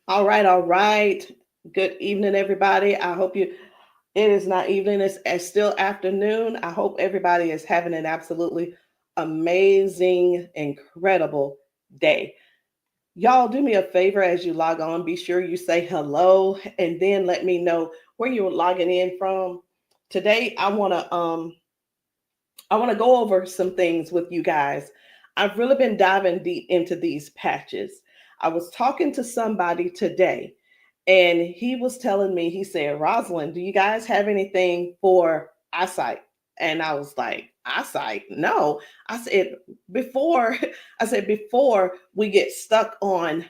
All right, all right. Good evening, everybody. I hope it is not evening, it's still afternoon. I hope everybody is having an absolutely amazing, incredible day. Y'all, do me a favor as you log on. Be sure you say hello and then let me know where you're logging in from. Today, I want to go over some things with you guys. I've really been diving deep into these patches. I was talking to somebody today, and he was telling me, he said, Rosalind, do you guys have anything for eyesight? And I was like, eyesight? No. I said, before, before we get stuck on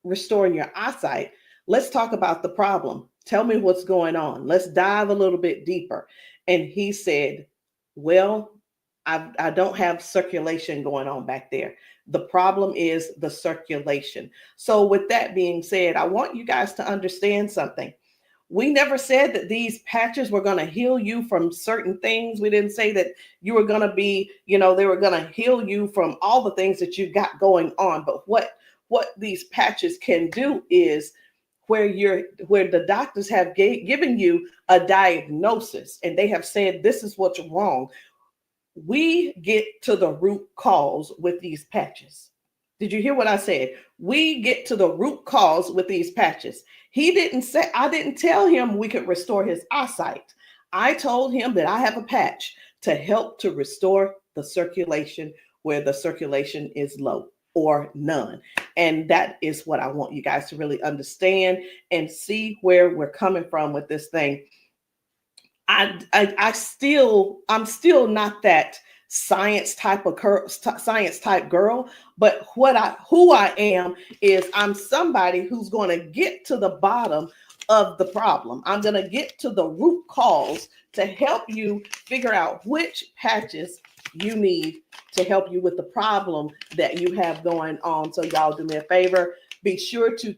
restoring your eyesight, let's talk about the problem. Tell me what's going on. Let's dive a little bit deeper. And he said, well, I don't have circulation going on back there. The problem is the circulation. So, with that being said, I want you guys to understand something. We never said that these patches were going to heal you from certain things. We didn't say that you were going to be, they were going to heal you from all the things that you got going on. But what these patches can do is where the doctors have given you a diagnosis and they have said this is what's wrong, we get to the root cause with these patches. Did you hear what I said? We get to the root cause with these patches. He didn't say, I didn't tell him we could restore his eyesight. I told him that I have a patch to help to restore the circulation where the circulation is low or none. And that is what I want you guys to really understand and see where we're coming from with this thing. I'm still not that science type girl, but who I am is I'm somebody who's going to get to the bottom of the problem. I'm going to get to the root cause to help you figure out which patches you need to help you with the problem that you have going on. So y'all do me a favor. Be sure to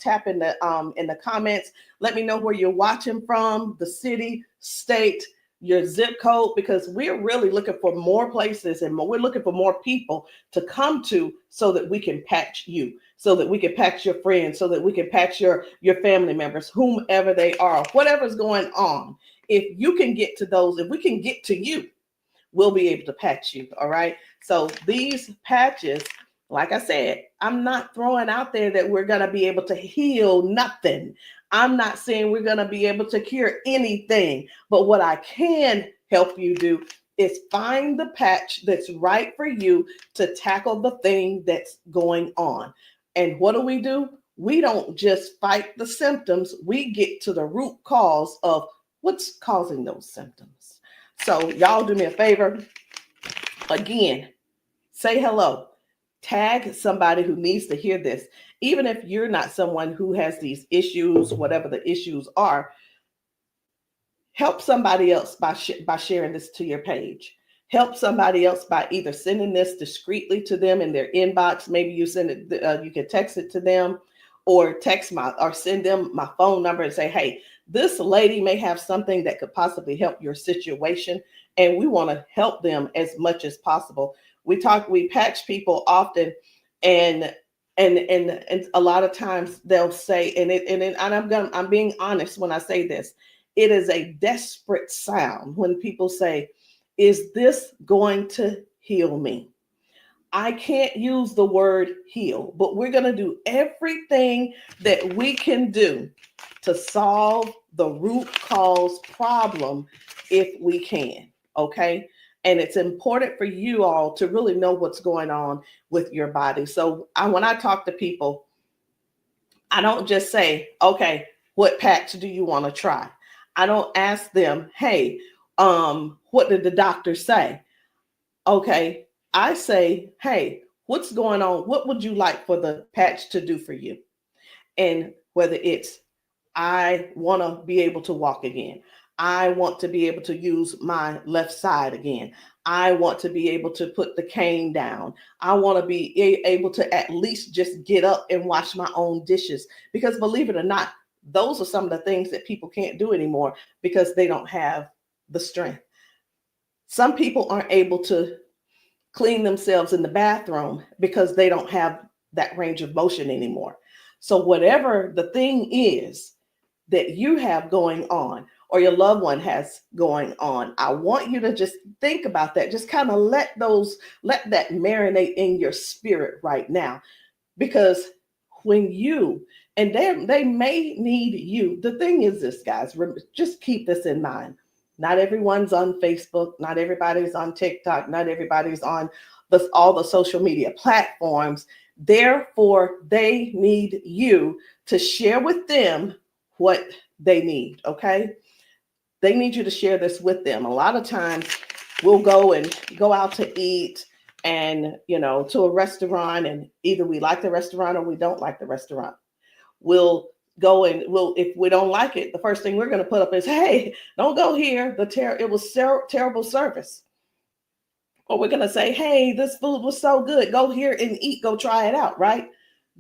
tap in the comments. Let me know where you're watching from, the city, state, your zip code, because we're really looking for more places and we're looking for more people to come to so that we can patch you, so that we can patch your friends, so that we can patch your family members, whomever they are, whatever's going on. If you can get to those, if we can get to you, we'll be able to patch you. All right. So these patches, like I said, I'm not throwing out there that we're going to be able to heal nothing. I'm not saying we're going to be able to cure anything. But what I can help you do is find the patch that's right for you to tackle the thing that's going on. And what do? We don't just fight the symptoms, we get to the root cause of what's causing those symptoms. So, y'all do me a favor. Again, say hello. Tag somebody who needs to hear this. Even if you're not someone who has these issues, whatever the issues are, help somebody else by sharing this to your page. Help somebody else by either sending this discreetly to them in their inbox. Maybe you send it, you can text it to them, or send them my phone number and say, hey, this lady may have something that could possibly help your situation, and we want to help them as much as possible. We patch people often, and a lot of times they'll say, I'm being honest when I say this, it is a desperate sound when people say, is this going to heal me? I can't use the word heal, but we're going to do everything that we can do to solve the root cause problem if we can. Okay. And it's important for you all to really know what's going on with your body. So when I talk to people, I don't just say, okay, what patch do you want to try? I don't ask them, hey, what did the doctor say? Okay, I say, hey, what's going on? What would you like for the patch to do for you? And whether it's, I want to be able to walk again. I want to be able to use my left side again. I want to be able to put the cane down. I want to be able to at least just get up and wash my own dishes. Because believe it or not, those are some of the things that people can't do anymore because they don't have the strength. Some people aren't able to clean themselves in the bathroom because they don't have that range of motion anymore. So whatever the thing is that you have going on or your loved one has going on, I want you to just think about that. Just kind of let that marinate in your spirit right now. Because when you, and they may need you. The thing is this, guys, just keep this in mind. Not everyone's on Facebook, not everybody's on TikTok, not everybody's on all the social media platforms. Therefore, they need you to share with them what they need, okay? They need you to share this with them. A lot of times we'll go out to eat and, to a restaurant, and either we like the restaurant or we don't like the restaurant. We'll go and if we don't like it, the first thing we're going to put up is, hey, don't go here. It was terrible service. Or we're going to say, hey, this food was so good. Go here and eat. Go try it out, right?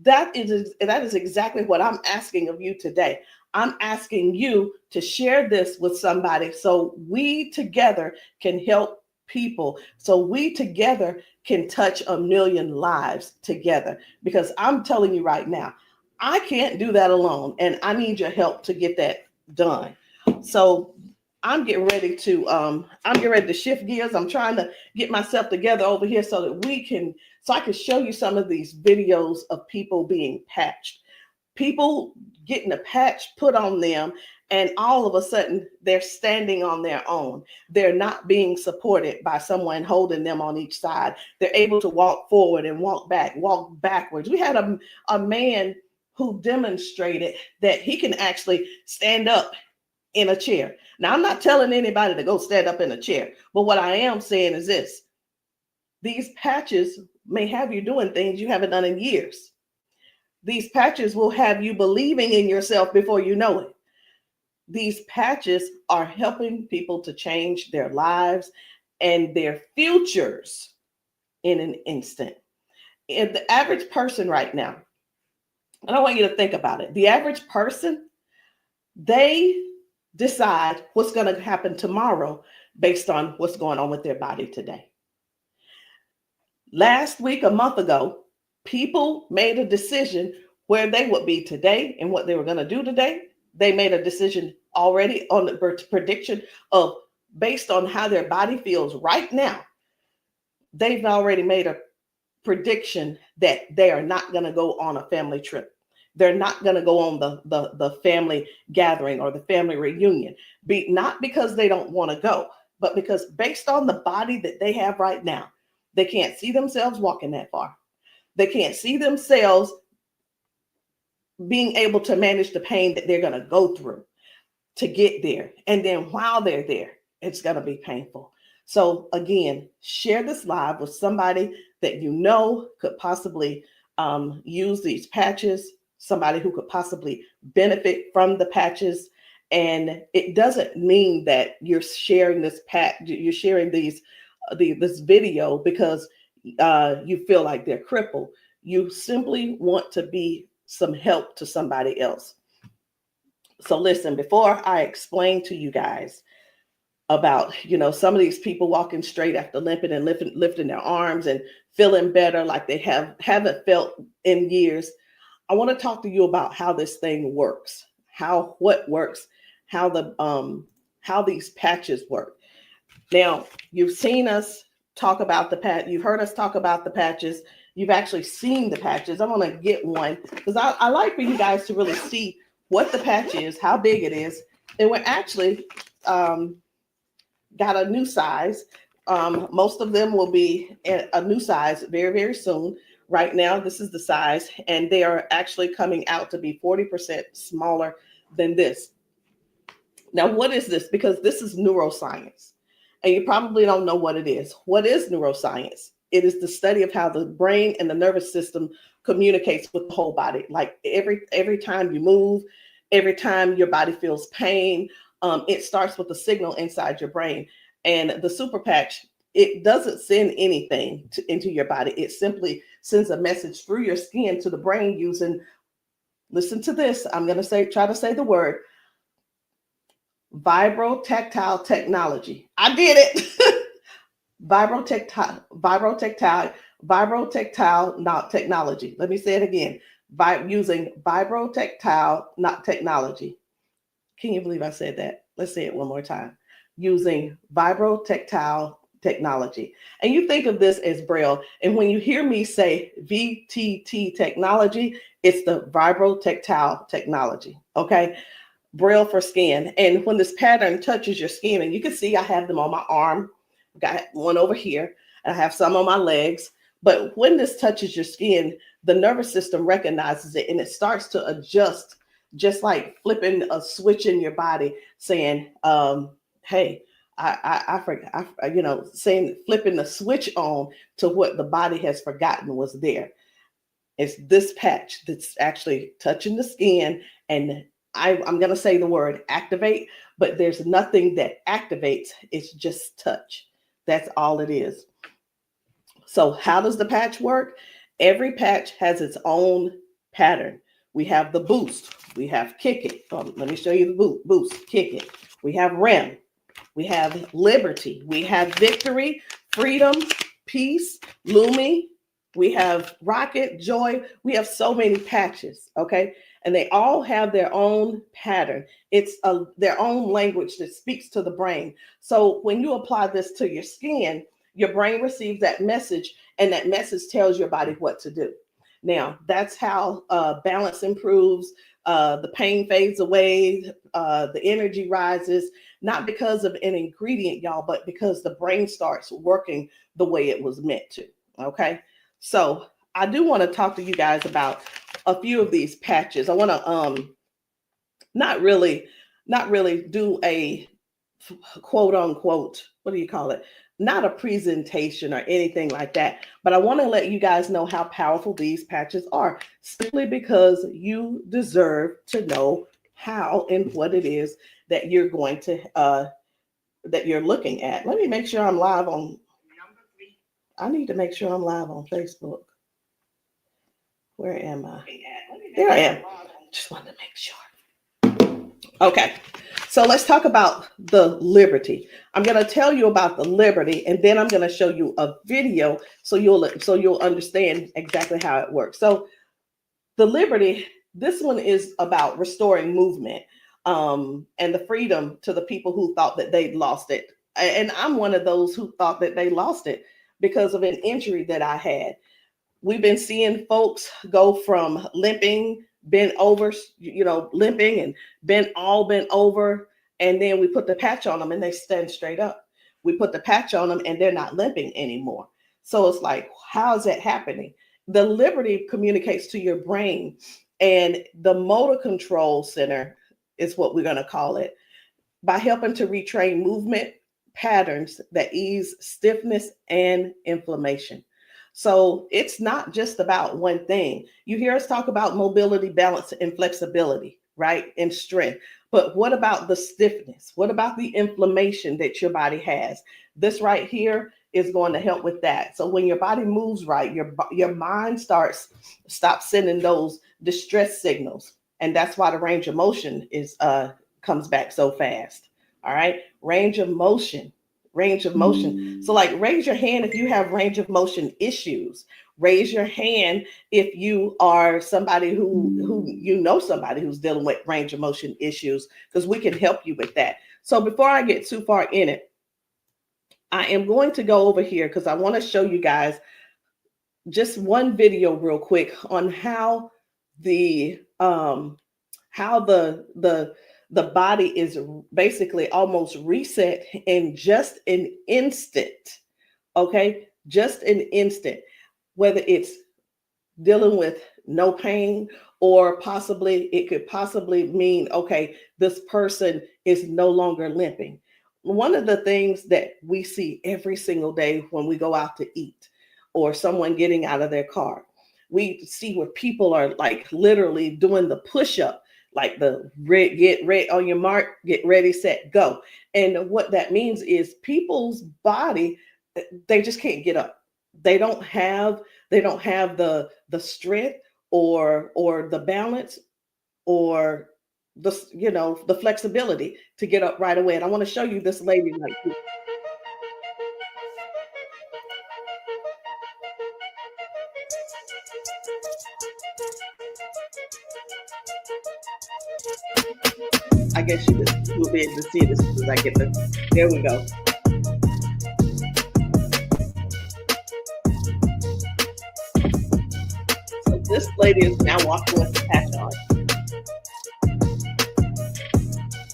That is exactly what I'm asking of you today. I'm asking you to share this with somebody so we together can help people, so we together can touch 1 million lives together. Because I'm telling you right now, I can't do that alone, and I need your help to get that done. So I'm getting ready to shift gears. I'm trying to get myself together over here so that I can show you some of these videos of people being patched, people getting a patch put on them, and all of a sudden they're standing on their own. They're not being supported by someone holding them on each side. They're able to walk forward and walk backwards. We had a man who demonstrated that he can actually stand up in a chair. Now, I'm not telling anybody to go stand up in a chair, but what I am saying is this: these patches may have you doing things you haven't done in years. These patches will have you believing in yourself before you know it. These patches are helping people to change their lives and their futures in an instant. And the average person right now, and I want you to think about it. The average person, they decide what's going to happen tomorrow based on what's going on with their body today. Last week, a month ago, people made a decision where they would be today and what they were going to do today. They made a decision already on the prediction of based on how their body feels right now. They've already made a prediction that they are not going to go on a family trip. They're not going to go on the family gathering or the family reunion. Not because they don't want to go, but because based on the body that they have right now, they can't see themselves walking that far. They can't see themselves being able to manage the pain that they're going to go through to get there. And then while they're there, it's going to be painful. So again, share this live with somebody that you know could possibly use these patches, somebody who could possibly benefit from the patches. And it doesn't mean that you're sharing this you're sharing this video because you feel like they're crippled. You simply want to be some help to somebody else. So listen, before I explain to you guys about, some of these people walking straight after limping and lifting their arms and feeling better like they haven't felt in years, I want to talk to you about how this thing works, what works, how these patches work. Now, you've seen us talk about you've heard us talk about the patches. You've actually seen the patches. I'm going to get one because I like for you guys to really see what the patch is, how big it is. And we're actually got a new size. Most of them will be a new size very, very soon. Right now, this is the size, and they are actually coming out to be 40% smaller than this. Now, what is this? Because this is neuroscience, and you probably don't know what it is. What is neuroscience? It is the study of how the brain and the nervous system communicates with the whole body. Like every time you move, every time your body feels pain, it starts with a signal inside your brain. And the super patch, it doesn't send anything into your body. It simply sends a message through your skin to the brain using, listen to this, I'm going to try to say the word, vibrotactile technology. I did it. Vibrotactile technology. Let me say it again. by using vibrotactile not technology. Can you believe I said that? Let's say it one more time. Using vibrotactile technology. And you think of this as Braille. And when you hear me say VTT technology, it's the vibrotactile technology. Okay. Braille for skin. And when this pattern touches your skin, and you can see I have them on my arm, got one over here, and I have some on my legs. But when this touches your skin, the nervous system recognizes it and it starts to adjust, just like flipping a switch in your body, saying, hey, I forgot, saying, flipping the switch on to what the body has forgotten was there. It's this patch that's actually touching the skin, and I'm going to say the word activate, but there's nothing that activates. It's just touch. That's all it is. So how does the patch work? Every patch has its own pattern. We have the boost. We have kick it. Let me show you the boost, kick it. We have REM. We have liberty. We have victory, freedom, peace, Lumi. We have rocket, joy. We have so many patches, okay? And they all have their own pattern. It's their own language that speaks to the brain. So when you apply this to your skin, your brain receives that message, and that message tells your body what to do. Now, that's how balance improves, the pain fades away, the energy rises, not because of an ingredient, y'all, but because the brain starts working the way it was meant to, okay? So I do want to talk to you guys about a few of these patches. I want to not really do a quote unquote, what do you call it? Not a presentation or anything like that, but I want to let you guys know how powerful these patches are, simply because you deserve to know how and what it is that you're going to that you're looking at. Let me make sure I'm live on. I need to make sure I'm live on Facebook. Where am I? There I am. Just wanted to make sure. Okay. So let's talk about the liberty. I'm going to tell you about the liberty, and then I'm going to show you a video so you'll understand exactly how it works. So the liberty, this one is about restoring movement, and the freedom to the people who thought that they'd lost it. And I'm one of those who thought that they lost it because of an injury that I had. We've been seeing folks go from limping, bent over, limping and bent over. And then we put the patch on them and they stand straight up. We put the patch on them and they're not limping anymore. So it's like, how is that happening? The liberty communicates to your brain, and the motor control center is what we're going to call it, by helping to retrain movement patterns that ease stiffness and inflammation. So it's not just about one thing. You hear us talk about mobility, balance, and flexibility, right? And strength. But what about the stiffness? What about the inflammation that your body has? This right here is going to help with that. So when your body moves right, your mind stops sending those distress signals. And that's why the range of motion comes back so fast. All right. Range of motion. So like, raise your hand if you have range of motion issues. Raise your hand if you are somebody who somebody who's dealing with range of motion issues, because we can help you with that. So before I get too far in it, I am going to go over here because I want to show you guys just one video real quick on how the body is basically almost reset in just an instant. Okay, just an instant. Whether it's dealing with no pain, or it could possibly mean, okay, this person is no longer limping. One of the things that we see every single day when we go out to eat, or someone getting out of their car, we see where people are like literally doing the push-up, like the get ready on your mark, get ready, set, go. And what that means is people's body, they just can't get up. They don't have the strength or the balance or the flexibility to get up right away. And I want to show you this lady right here. I guess you will be able to see it as soon as I get there we go. So this lady is now walking with the patch on.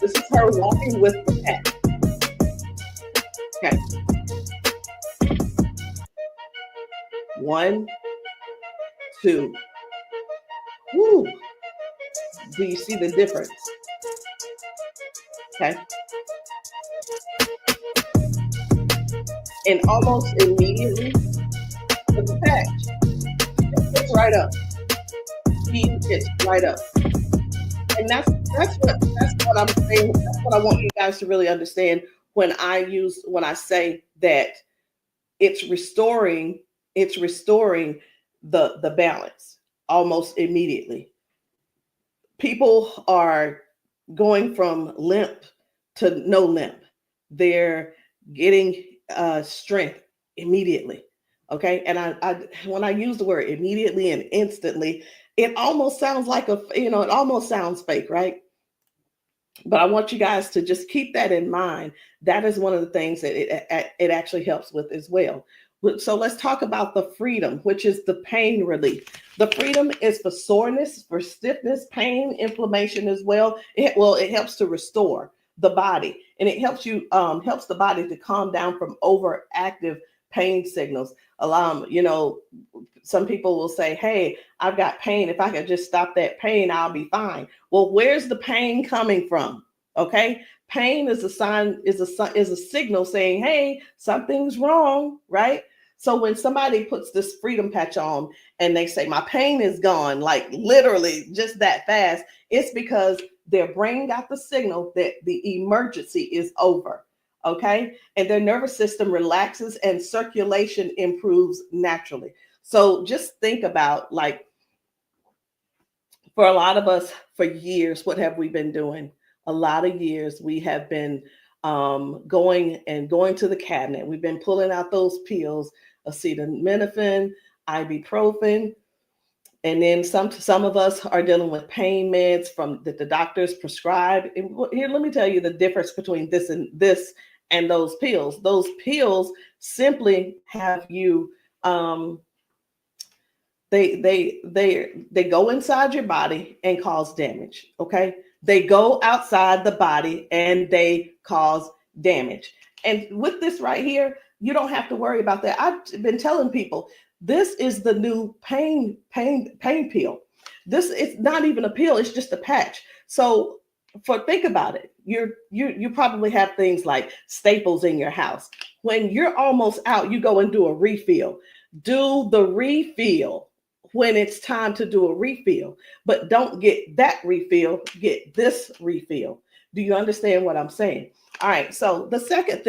This is her walking with the patch. Okay. 1, 2. Woo. Do you see the difference? Okay. And almost immediately with the patch, it gets right up. He gets right up. And that's what I'm saying. That's what I want you guys to really understand when I say that it's restoring the balance almost immediately. People are going from limp to no limp. They're getting strength immediately. Okay. And I when I use the word immediately and instantly, it almost sounds like it almost sounds fake, right? But I want you guys to just keep that in mind. That is one of the things that it actually helps with as well. So let's talk about the freedom, which is the pain relief. The freedom is for soreness, for stiffness, pain, inflammation as well. It helps to restore the body, and it helps the body to calm down from overactive pain signals. Some people will say, "Hey, I've got pain. If I could just stop that pain, I'll be fine." Well, where's the pain coming from? Okay, pain is a signal saying, "Hey, something's wrong," right? So when somebody puts this freedom patch on and they say, "My pain is gone," like literally just that fast, it's because their brain got the signal that the emergency is over. Okay, and their nervous system relaxes and circulation improves naturally. So just think about, like, for a lot of us, for years, what have we been doing? A lot of years we have been going to the cabinet. We've been pulling out those pills, acetaminophen, ibuprofen, and then some of us are dealing with pain meds that the doctors prescribe. And here, let me tell you the difference between this and those pills. Those pills simply have you they go inside your body and cause damage. Okay, they go outside the body and they cause damage. And with this right here, you don't have to worry about that. I've been telling people this is the new pain pill. This is not even a pill; it's just a patch. So, think about it. You probably have things like staples in your house. When you're almost out, you go and do a refill. Do the refill when it's time to do a refill, but don't get that refill, get this refill. Do you understand what I'm saying? All right, so the second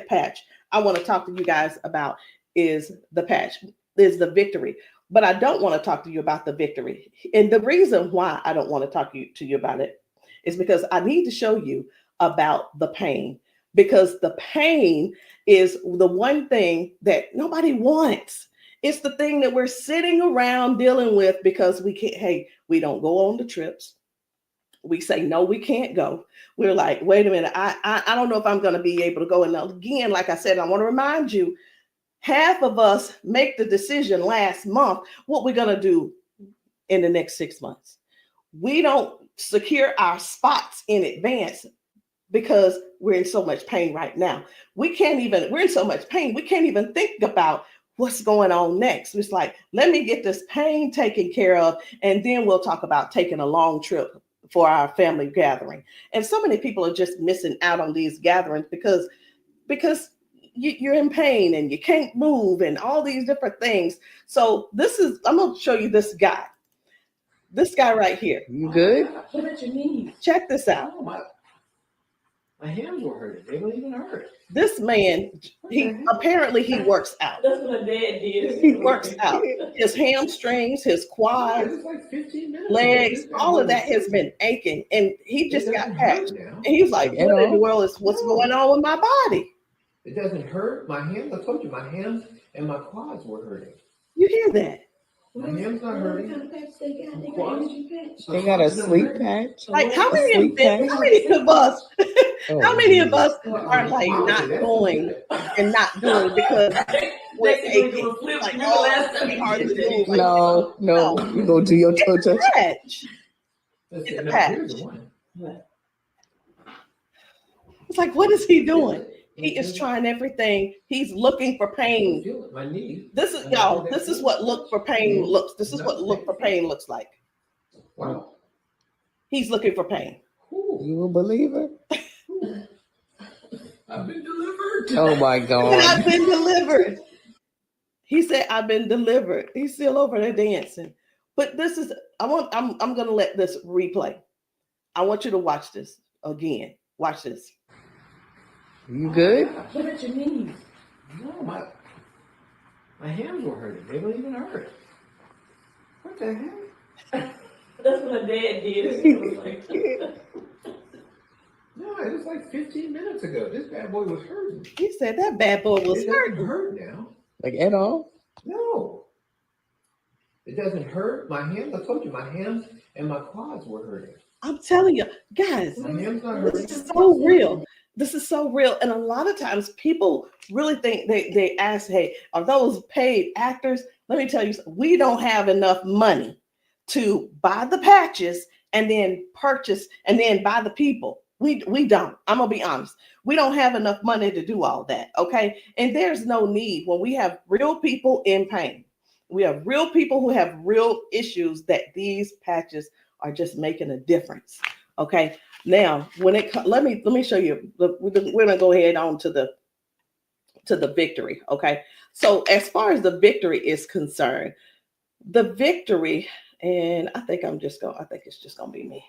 patch I want to talk to you guys about is the victory. But I don't want to talk to you about the victory. And the reason why I don't want to talk to you about it is because I need to show you about the pain, because the pain is the one thing that nobody wants. It's the thing that we're sitting around dealing with because we don't go on the trips. We say, no, we can't go. We're like, wait a minute, I don't know if I'm going to be able to go. And again, like I said, I want to remind you, half of us make the decision last month what we're going to do in the next 6 months. We don't secure our spots in advance because we're in so much pain right now. We're in so much pain, we can't even think about what's going on next. It's like, let me get this pain taken care of, and then we'll talk about taking a long trip for our family gathering. And so many people are just missing out on these gatherings because you're in pain and you can't move and all these different things. So I'm going to show you this guy right here. You good? What about your knees? Check this out. Oh, my hands were hurting. They don't even hurt. This man, he works out. That's what my dad did. He works out. His hamstrings, his quads, like 15 minutes legs, all of that has been aching, and he just got patched. And he was like, "What in the world is what's going on with my body?" It doesn't hurt. My hands, I told you, my hands and my quads were hurting. You hear that? My hand's not hurting. What kind of patch they got? They got Quads? energy patch. They got a sleep patch. Like how A many sleep patch. of us Oh, how many of us Well, are like not that's going good. and not doing because we're Next thing aching? you flip, Like, remember oh, last it's gonna be time hard you to did move. that? No, No. you go do your toe touch. Patch. Let's It's see, a no, patch. here's the one. It's like, what is he doing? Feel it. He is trying everything. He's looking for pain. Feel it. My knee. This is y'all. This is what look for pain looks. This is what look for pain looks like. Wow. He's looking for pain. You a believer? I've been delivered. Oh my And God. I've been delivered. He said, "I've been delivered." He's still over there dancing. But this is. I'm gonna let this replay. I want you to watch this again. Watch this. You good? What about your knees? No, my hands were hurting. They don't even hurt. What the heck? That's what my dad did. It was like, No, it was like 15 minutes ago. This bad boy was hurting. He said that bad boy was It doesn't hurting. hurt now. Like at all? No. It doesn't hurt. My hands, I told you, my hands and my quads were hurting. I'm telling you, guys, My hands not this hurting. is so real. This is so real. And a lot of times people really think they ask, hey, are those paid actors? Let me tell you, we don't have enough money to buy the patches and then purchase and then buy the people. We don't. I'm gonna be honest. We don't have enough money to do all that. Okay. And there's no need when we have real people in pain. We have real people who have real issues that these patches are just making a difference. Okay. Now, when it let me show you. We're gonna go ahead on to the victory. Okay. So as far as the victory is concerned, the victory, and I think it's just gonna be me.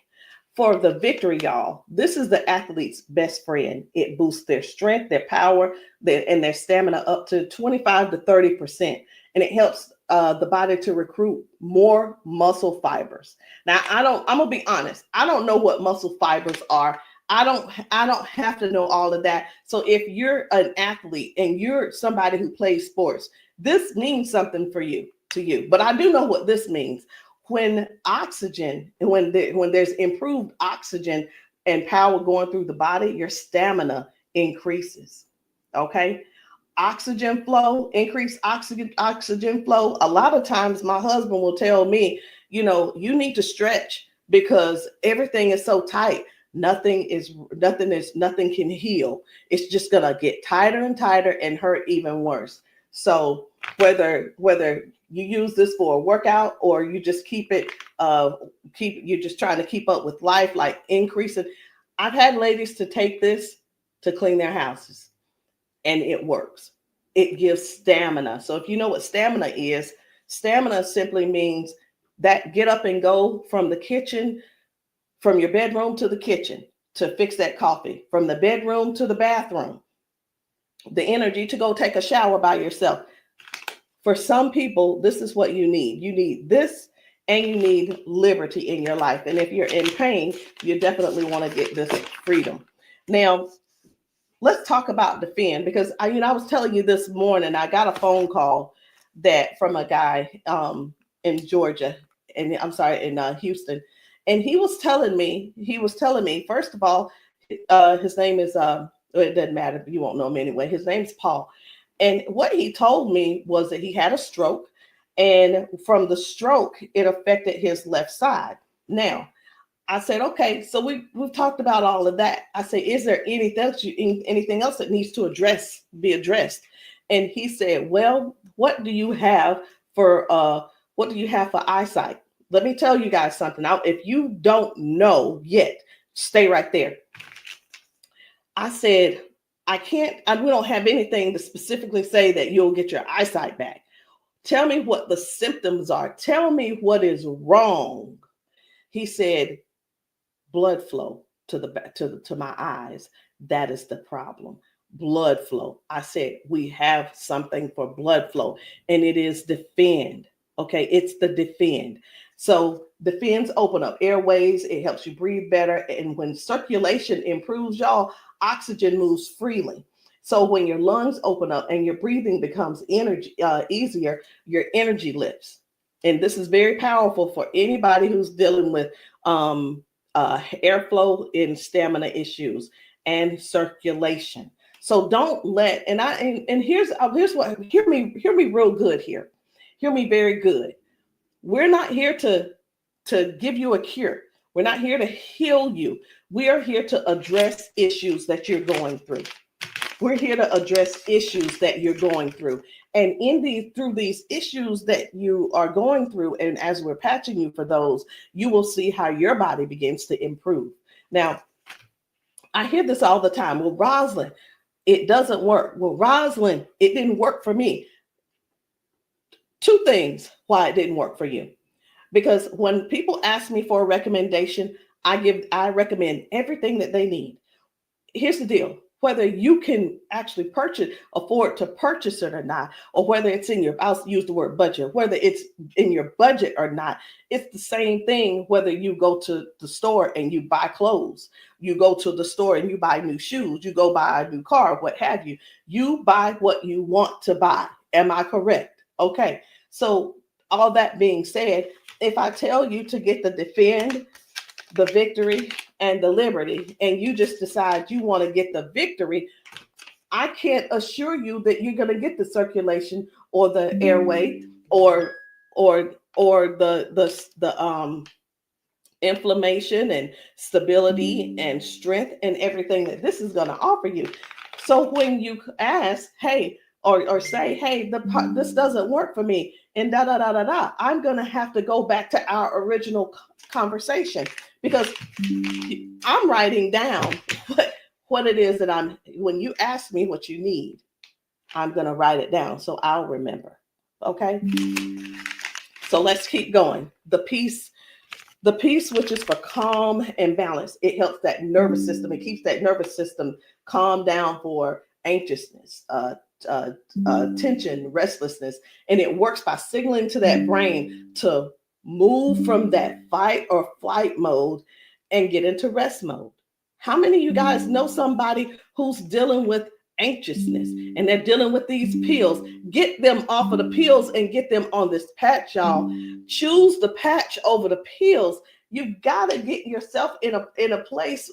For the victory, y'all, this is the athlete's best friend. It boosts their strength, their power, and their stamina up to 25 to 30%. And it helps the body to recruit more muscle fibers. Now, I'm gonna be honest. I don't know what muscle fibers are. I don't have to know all of that. So if you're an athlete and you're somebody who plays sports, this means something to you. But I do know what this means. When oxygen, when there's improved oxygen and power going through the body, your stamina increases. Okay. Oxygen flow, increased oxygen flow. A lot of times my husband will tell me, you need to stretch because everything is so tight. Nothing can heal. It's just gonna get tighter and tighter and hurt even worse. So whether you use this for a workout or you just you're just trying to keep up with life, like increasing. I've had ladies to take this to clean their houses and it works. It gives stamina. So if you know what stamina simply means that get up and go from the kitchen, from your bedroom to the kitchen to fix that coffee, from the bedroom to the bathroom, the energy to go take a shower by yourself. For some people, this is what you need. You need this and you need liberty in your life. And if you're in pain, you definitely want to get this freedom. Now, let's talk about defend, because I was telling you this morning, I got a phone call from a guy in Georgia, and I'm sorry, in Houston. And he was telling me, first of all, his name is, it doesn't matter, you won't know him anyway. His name's Paul. And what he told me was that he had a stroke, and from the stroke, it affected his left side. Now, I said, okay, so we've talked about all of that. I said, is there anything else that needs to be addressed? And he said, well, what do you have for eyesight? Let me tell you guys something. Now, if you don't know yet, stay right there. I said, we don't have anything to specifically say that you'll get your eyesight back. Tell me what the symptoms are. Tell me what is wrong. He said, blood flow to my eyes. That is the problem. Blood flow. I said, we have something for blood flow, and it is defend. Okay, it's the defend. So defends open up airways. It helps you breathe better. And when circulation improves, y'all, oxygen moves freely. So when your lungs open up and your breathing becomes easier, your energy lifts. and this is very powerful for anybody who's dealing with airflow and stamina issues and circulation. So don't let, and here's what, hear me real good here. Hear me very good. We're not here to give you a cure. We're not here to heal you. We are here to address issues that you're going through. We're here to address issues that you're going through. And through these issues that you are going through, and as we're patching you for those, you will see how your body begins to improve. Now, I hear this all the time. Well, Rosalind, it doesn't work. Well, Rosalind, it didn't work for me. Two things why it didn't work for you. Because when people ask me for a recommendation, I recommend everything that they need. Here's the deal. Whether you can actually afford to purchase it or not, or whether it's I'll use the word budget, whether it's in your budget or not, it's the same thing whether you go to the store and you buy clothes, you go to the store and you buy new shoes, you go buy a new car, what have you. You buy what you want to buy. Am I correct? Okay. So all that being said, if I tell you to get the Defend, the Victory, and the Liberty, and you just decide you want to get the Victory, I can't assure you that you're going to get the circulation or the airway or the inflammation and stability and strength and everything that this is going to offer you. So when you ask, hey, or say, hey, this doesn't work for me, and I'm going to have to go back to our original conversation, because I'm writing down what it is that when you ask me what you need, I'm going to write it down so I'll remember. Okay. So let's keep going. The peace, which is for calm and balance. It helps that nervous system. It keeps that nervous system calm down for anxiousness, tension, restlessness. And it works by signaling to that brain to move from that fight or flight mode and get into rest mode. How many of you guys know somebody who's dealing with anxiousness and they're dealing with these pills? Get them off of the pills and get them on this patch, y'all. Choose the patch over the pills. You got to get yourself in a place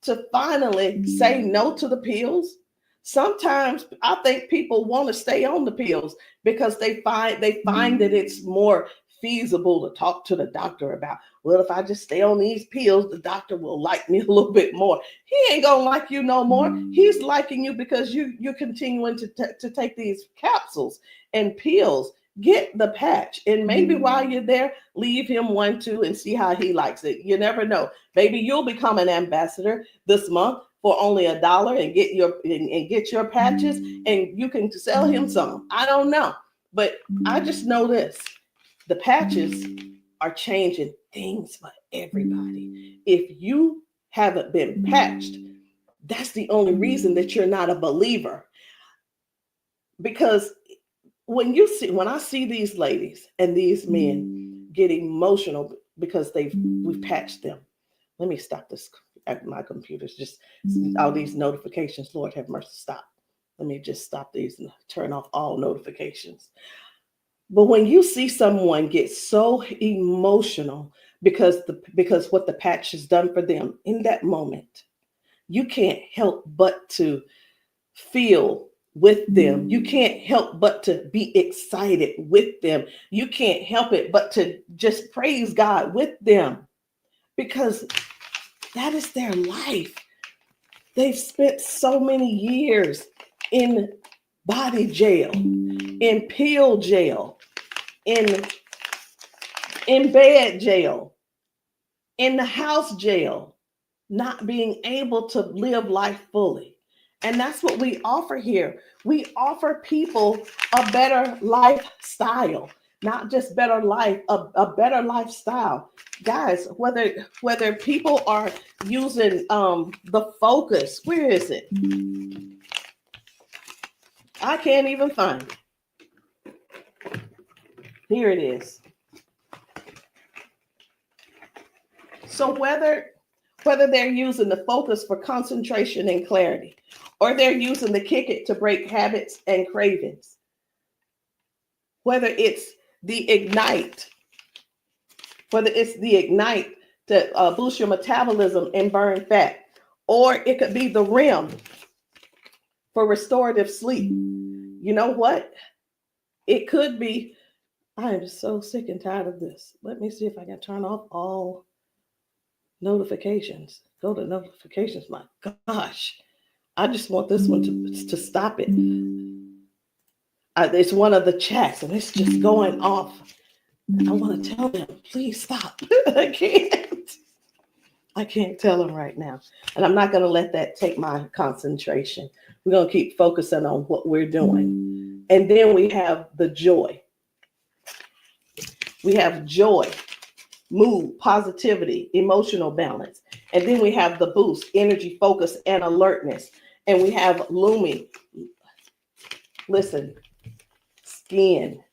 to finally say no to the pills. Sometimes I think people want to stay on the pills because they find that it's more feasible to talk to the doctor about, well, if I just stay on these pills, the doctor will like me a little bit more. He ain't gonna like you no more. He's liking you because you're continuing to take these capsules and pills. Get the patch, and maybe while you're there, leave him one too and see how he likes it. You never know. Maybe you'll become an ambassador this month for only $1 and get your patches, and you can sell him some. I don't know, but I just know this. The patches are changing things for everybody. If you haven't been patched, that's the only reason that you're not a believer. Because when I see these ladies and these men get emotional because we've patched them. Let me stop this. My computer's just all these notifications. Lord have mercy, stop. Let me just stop these and turn off all notifications. But when you see someone get so emotional because what the patch has done for them in that moment, you can't help but to feel with them. You can't help but to be excited with them. You can't help it but to just praise God with them, because that is their life. They've spent so many years in body jail, in pill jail, in bed jail, in the house jail, not being able to live life fully. And that's what we offer here. We offer people a better lifestyle, not just better life, a better lifestyle. Guys, whether people are using the Focus, where is it? I can't even find it. Here it is. So whether they're using the Focus for concentration and clarity, or they're using the Kick It to break habits and cravings, whether it's the ignite, it's the ignite to boost your metabolism and burn fat, or it could be the REM for restorative sleep. You know what? It could be. I am so sick and tired of this. Let me see if I can turn off all notifications. Go to notifications. My gosh, I just want this one to stop it. It's one of the chats, and it's just going off. I want to tell them, please stop. I can't tell them right now. And I'm not going to let that take my concentration. We're going to keep focusing on what we're doing. And then we have the joy. We have joy, mood, positivity, emotional balance. And then we have the boost, energy, focus, and alertness. And we have Lumi. Listen, skin,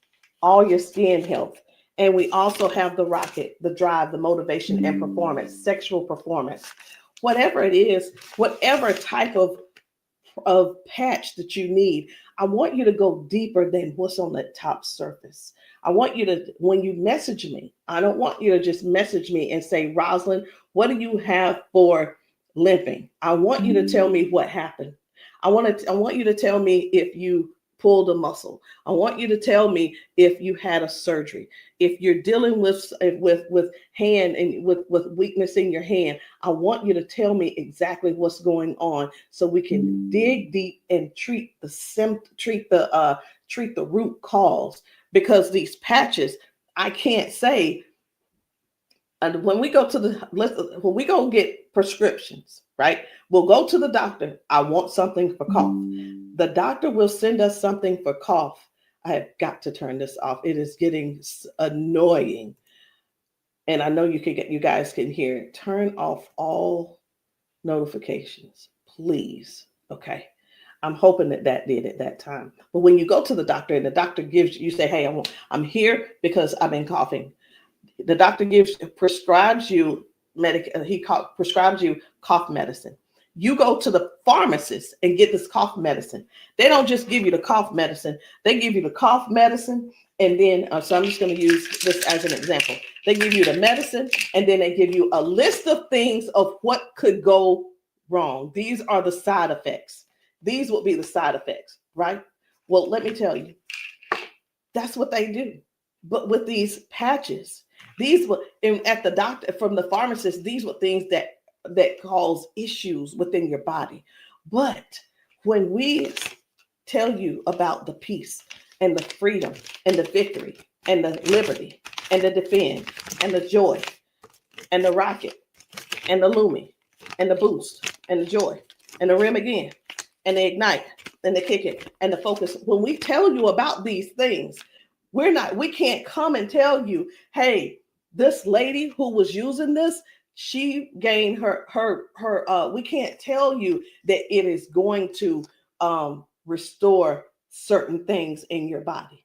all your skin health. And we also have the rocket, the drive, the motivation and performance, sexual performance. Whatever it is, whatever type of patch that you need, I want you to go deeper than what's on the top surface. I want you to, when you message me, I don't want you to just message me and say, Rosalind, what do you have for limping? I want you to tell me what happened. I want you to tell me if you pulled a muscle. I want you to tell me if you had a surgery. If you're dealing with hand and with weakness in your hand, I want you to tell me exactly what's going on so we can dig deep and treat the root cause. Because these patches, I can't say. And when we go get prescriptions, right? We'll go to the doctor. I want something for cough. The doctor will send us something for cough. I have got to turn this off. It is getting annoying. And I know you guys can hear it. Turn off all notifications, please. Okay. I'm hoping that did at that time. But when you go to the doctor and the doctor gives you say, hey, I'm here because I've been coughing. The doctor prescribes you prescribes you cough medicine. You go to the pharmacist and get this cough medicine. They don't just give you the cough medicine. They give you the cough medicine. And then, so I'm just going to use this as an example. They give you the medicine and then they give you a list of things of what could go wrong. These are the side effects. These will be the side effects, right? Well, let me tell you, that's what they do. But with these patches, these were at the doctor, from the pharmacist, these were things that cause issues within your body. But when we tell you about the peace and the freedom and the victory and the liberty and the defend and the joy and the rocket and the Lumi and the boost and the joy and the rim again and the ignite and the kick it and the focus, when we tell you about these things, we can't come and tell you, hey, this lady who was using this, she gained we can't tell you that it is going to restore certain things in your body.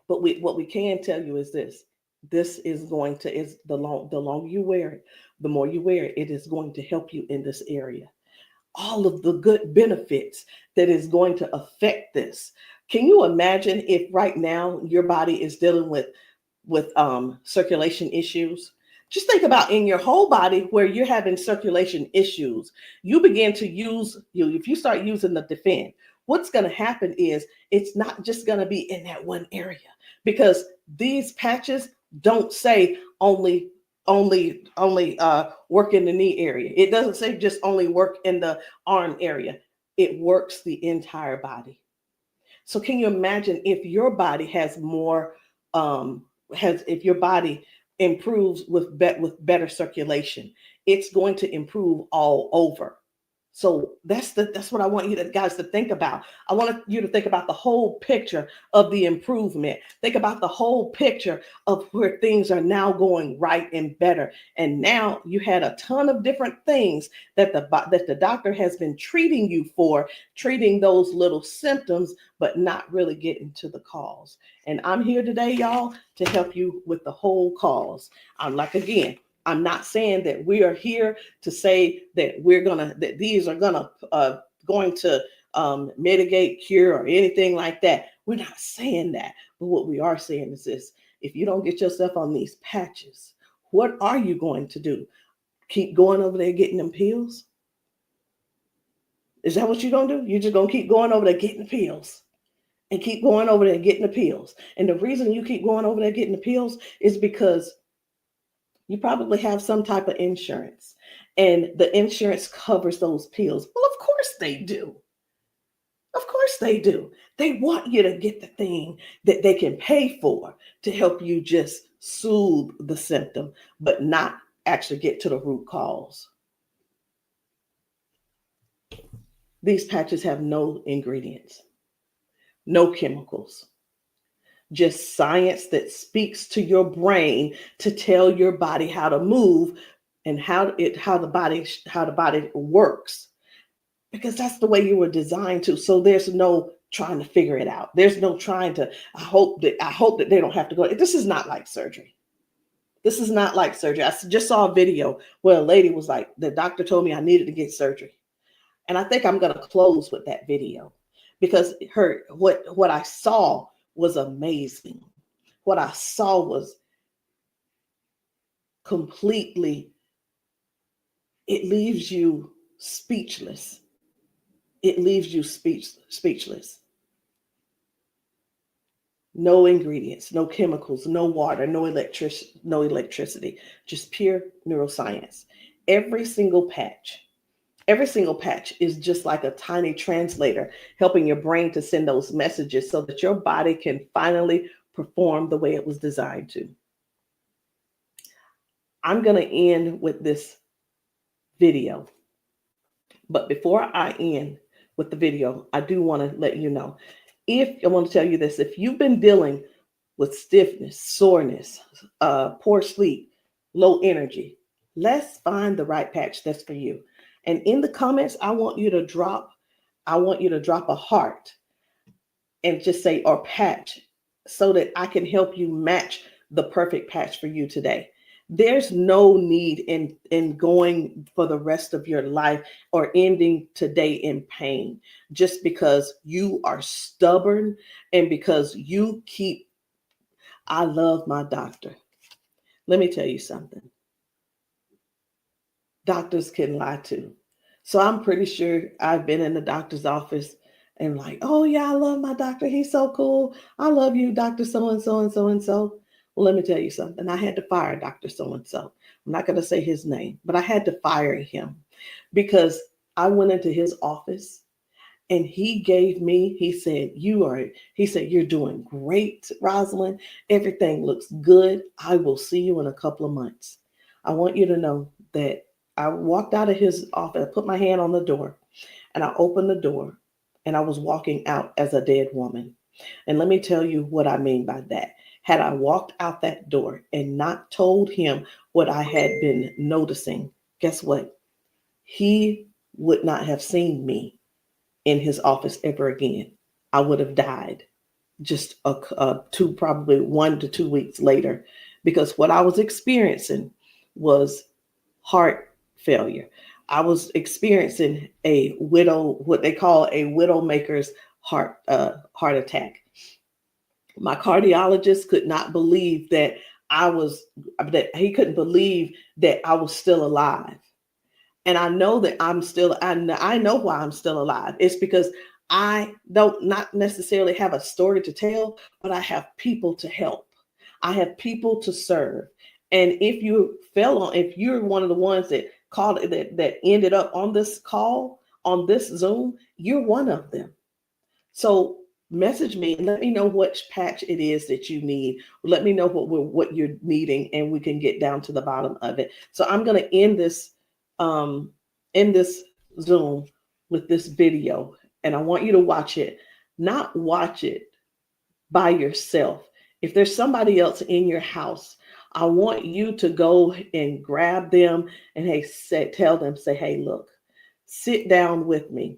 But what we can tell you is this is going to, the longer you wear it, the more you wear it, it is going to help you in this area. All of the good benefits that is going to affect this. Can you imagine if right now your body is dealing with circulation issues? Just think about in your whole body where you're having circulation issues. You begin to if you start using the defend, what's going to happen is it's not just going to be in that one area, because these patches don't say only work in the knee area. It doesn't say just only work in the arm area. It works the entire body. So can you imagine if your body has more, if your body improves with better circulation, it's going to improve all over. So that's what I want you guys to think about. I want you to think about the whole picture of the improvement. Think about the whole picture of where things are now going right and better. And now you had a ton of different things that the doctor has been treating you for, treating those little symptoms, but not really getting to the cause. And I'm here today, y'all, to help you with the whole cause. I'm not saying that we are here to say that these are going to mitigate, cure, or anything like that. We're not saying that. But what we are saying is this: if you don't get yourself on these patches, what are you going to do? Keep going over there getting them pills? Is that what you're going to do? You're just going to keep going over there getting the pills and keep going over there getting the pills. And the reason you keep going over there getting the pills is because you probably have some type of insurance, and the insurance covers those pills. Well, of course they do. Of course they do. They want you to get the thing that they can pay for to help you just soothe the symptom, but not actually get to the root cause. These patches have no ingredients, no chemicals, just science that speaks to your brain to tell your body how to move and how the body works, because that's the way you were designed to. So there's no trying to figure it out. There's no trying to, I hope that they don't have to go. This is not like surgery. This is not like surgery. I just saw a video where a lady was like, the doctor told me I needed to get surgery. And I think I'm going to close with that video, because what I saw was amazing. What I saw was completely, it leaves you speechless. It leaves you speechless. No ingredients, no chemicals, no water, no electricity, just pure neuroscience. Every single patch is just like a tiny translator, helping your brain to send those messages so that your body can finally perform the way it was designed to. I'm going to end with this video. But before I end with the video, I do want to let you know, I want to tell you this: if you've been dealing with stiffness, soreness, poor sleep, low energy, let's find the right patch that's for you. And in the comments, I want you to drop a heart and just say, or patch, so that I can help you match the perfect patch for you today. There's no need in going for the rest of your life or ending today in pain just because you are stubborn and because you keep, I love my doctor. Let me tell you something. Doctors can lie too. So I'm pretty sure I've been in the doctor's office and like, oh yeah, I love my doctor. He's so cool. I love you, Dr. So-and-so and so-and-so. Well, let me tell you something. I had to fire Dr. So-and-so. I'm not going to say his name, but I had to fire him because I went into his office and he said, you're doing great, Rosalind. Everything looks good. I will see you in a couple of months. I want you to know that I walked out of his office, I put my hand on the door and I opened the door and I was walking out as a dead woman. And let me tell you what I mean by that. Had I walked out that door and not told him what I had been noticing, guess what? He would not have seen me in his office ever again. I would have died just probably 1 to 2 weeks later, because what I was experiencing was heart failure. I was experiencing what they call a widowmaker's heart attack. My cardiologist could not believe that he couldn't believe that I was still alive. And I know that I know why I'm still alive. It's because I don't not necessarily have a story to tell, but I have people to help. I have people to serve. And if you're one of the ones that called that ended up on this call, on this Zoom, you're one of them. So message me and let me know which patch it is that you need. Let me know what you're needing, and we can get down to the bottom of it. So I'm going to end this Zoom with this video, and I want you to watch it. Not watch it by yourself. If there's somebody else in your house, I want you to go and grab them and tell them, hey, look, sit down with me.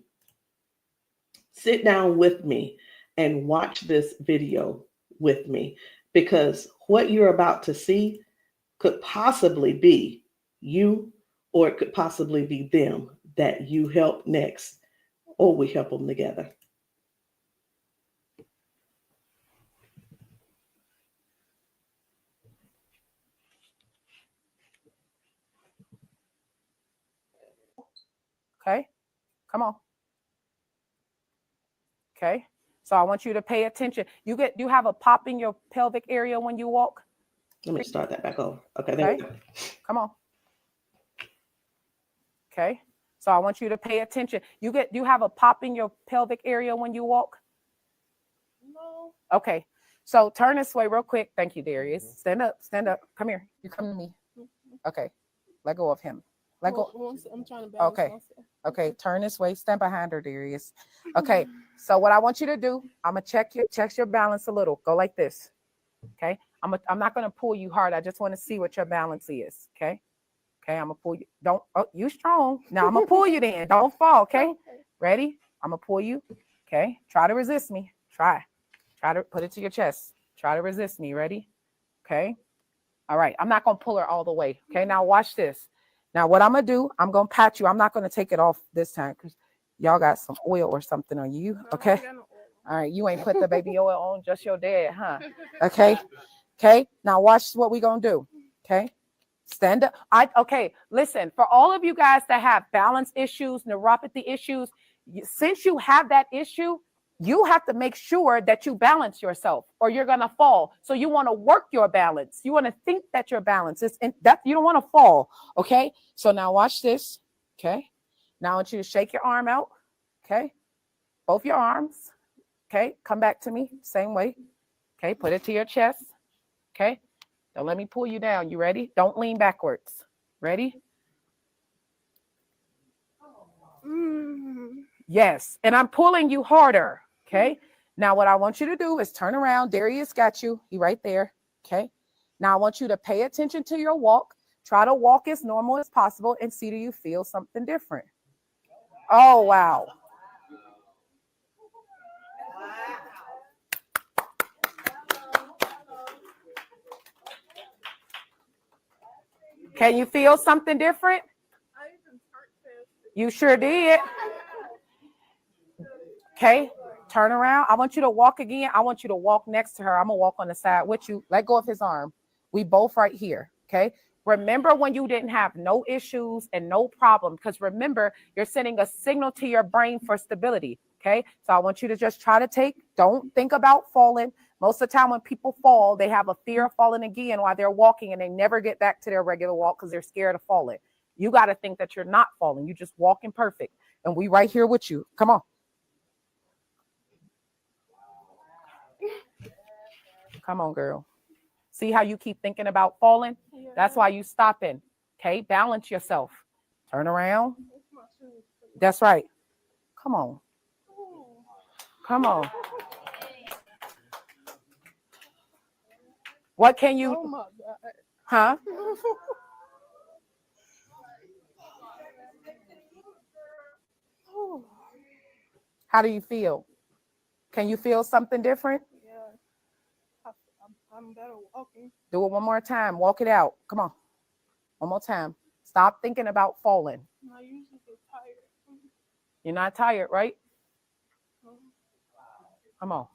Sit down with me and watch this video with me, because what you're about to see could possibly be you, or it could possibly be them that you help next, or we help them together. Okay, come on. Okay, so I want you to pay attention. You have a pop in your pelvic area when you walk. Let me start that back over. Okay, there we go. Come on. Okay, so I want you to pay attention. You have a pop in your pelvic area when you walk. No. Okay, so turn this way real quick. Thank you, Darius. Stand up. Come here. You come to me. Okay, let go of him. Let go. I'm trying to balance Okay. myself. Okay, turn this way. Stand behind her, Darius. Okay, so what I want you to do, I'm gonna check your balance a little. Go like this. Okay, I'm not gonna pull you hard. I just want to see what your balance is. Okay, I'm gonna pull you. You strong. Now I'm gonna pull you. Then don't fall. Okay, ready? I'm gonna pull you. Okay, try to resist me. Try to put it to your chest. Try to resist me. Ready? Okay. All right. I'm not gonna pull her all the way. Okay. Now watch this. Now, what I'm going to do, I'm going to pat you. I'm not going to take it off this time because y'all got some oil or something on you. Okay. All right. You ain't put the baby oil on, just your dad, huh? Okay. Okay. Now, watch what we're going to do. Okay. Stand up. Okay. Listen, for all of you guys that have balance issues, neuropathy issues, since you have that issue, you have to make sure that you balance yourself or you're going to fall. So you want to work your balance. You want to think that your balance is that you don't want to fall. Okay. So now watch this. Okay. Now I want you to shake your arm out. Okay. Both your arms. Okay. Come back to me. Same way. Okay. Put it to your chest. Okay. Don't let me pull you down. You ready? Don't lean backwards. Ready? Yes. And I'm pulling you harder. Okay. Now what I want you to do is turn around. Darius got you. He right there. Okay. Now I want you to pay attention to your walk. Try to walk as normal as possible and see, do you feel something different? Oh, wow. Can you feel something different? You sure did. Okay. Turn around. I want you to walk again. I want you to walk next to her. I'm going to walk on the side with you. Let go of his arm. We both right here. Okay. Remember when you didn't have no issues and no problem, because remember, you're sending a signal to your brain for stability. Okay. So I want you to just try to don't think about falling. Most of the time when people fall, they have a fear of falling again while they're walking and they never get back to their regular walk because they're scared of falling. You got to think that you're not falling. You just walking perfect. And we right here with you. Come on. Come on, girl. See how you keep thinking about falling? Yeah. That's why you stopping. Okay, balance yourself. Turn around. That's right. Come on. Come on. What can you? Oh my God. Huh? How do you feel? Can you feel something different? I'm better walking. Do it one more time. Walk it out. Come on. One more time. Stop thinking about falling. I usually get tired. You're not tired, right? Come on.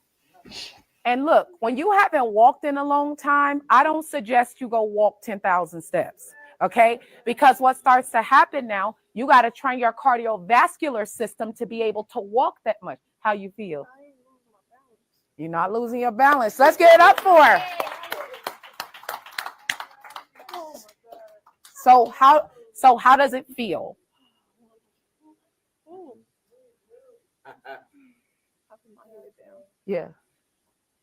And look, when you haven't walked in a long time, I don't suggest you go walk 10,000 steps. Okay? Because what starts to happen now, you got to train your cardiovascular system to be able to walk that much. How you feel? You're not losing your balance. Let's get it up for her. So how does it feel? Yeah.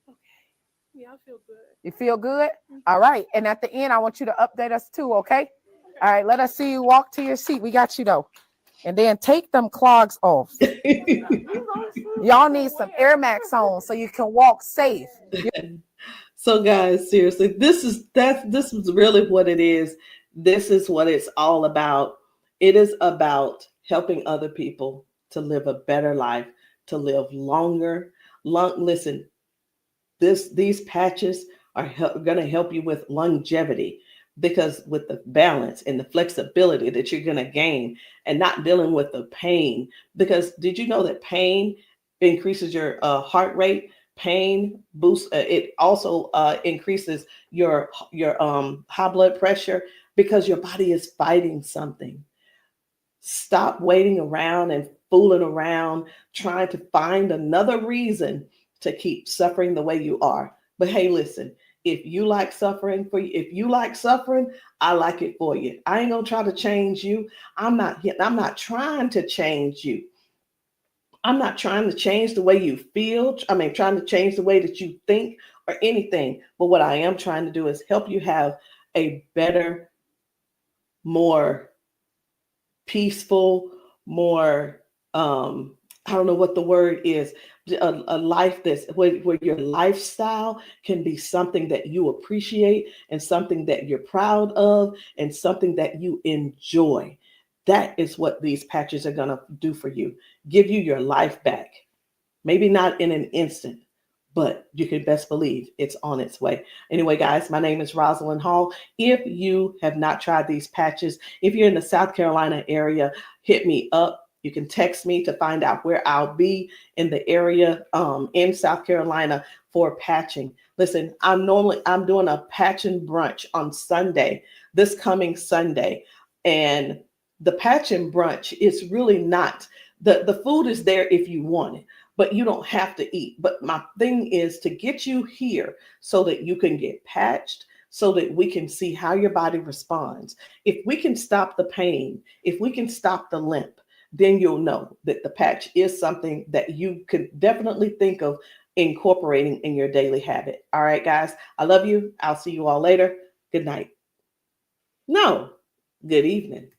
Okay. Yeah, I feel good. You feel good? All right. And at the end, I want you to update us too, okay? All right, let us see you walk to your seat. We got you though. And then take them clogs off. Y'all need some Air Max on so you can walk safe. So guys, seriously, this is really what it is. This is what it's all about. It is about helping other people to live a better life, to live longer. Listen, these patches are going to help you with longevity, because with the balance and the flexibility that you're going to gain and not dealing with the pain. Because did you know that pain increases your heart rate? Pain boosts. It also increases your high blood pressure because your body is fighting something. Stop waiting around and fooling around trying to find another reason to keep suffering the way you are. But hey, listen, if you like suffering if you like suffering, I like it for you. I ain't gonna try to change you. I'm not trying to change you. I'm not trying to change the way you feel. I mean, trying to change the way that you think or anything. But what I am trying to do is help you have a better, more peaceful, more I don't know what the word is, a life that's where your lifestyle can be something that you appreciate and something that you're proud of and something that you enjoy. That is what these patches are going to do for you. Give you your life back. Maybe not in an instant, but you can best believe it's on its way. Anyway, guys, my name is Rosalind Hall. If you have not tried these patches, if you're in the South Carolina area, hit me up. You can text me to find out where I'll be in the area in South Carolina for patching. Listen, I'm doing a patching brunch on Sunday, this coming Sunday. And the patching brunch is really not, the food is there if you want it, but you don't have to eat. But my thing is to get you here so that you can get patched, so that we can see how your body responds. If we can stop the pain, if we can stop the limp, then you'll know that the patch is something that you could definitely think of incorporating in your daily habit. All right, guys, I love you. I'll see you all later. Good night. No, good evening.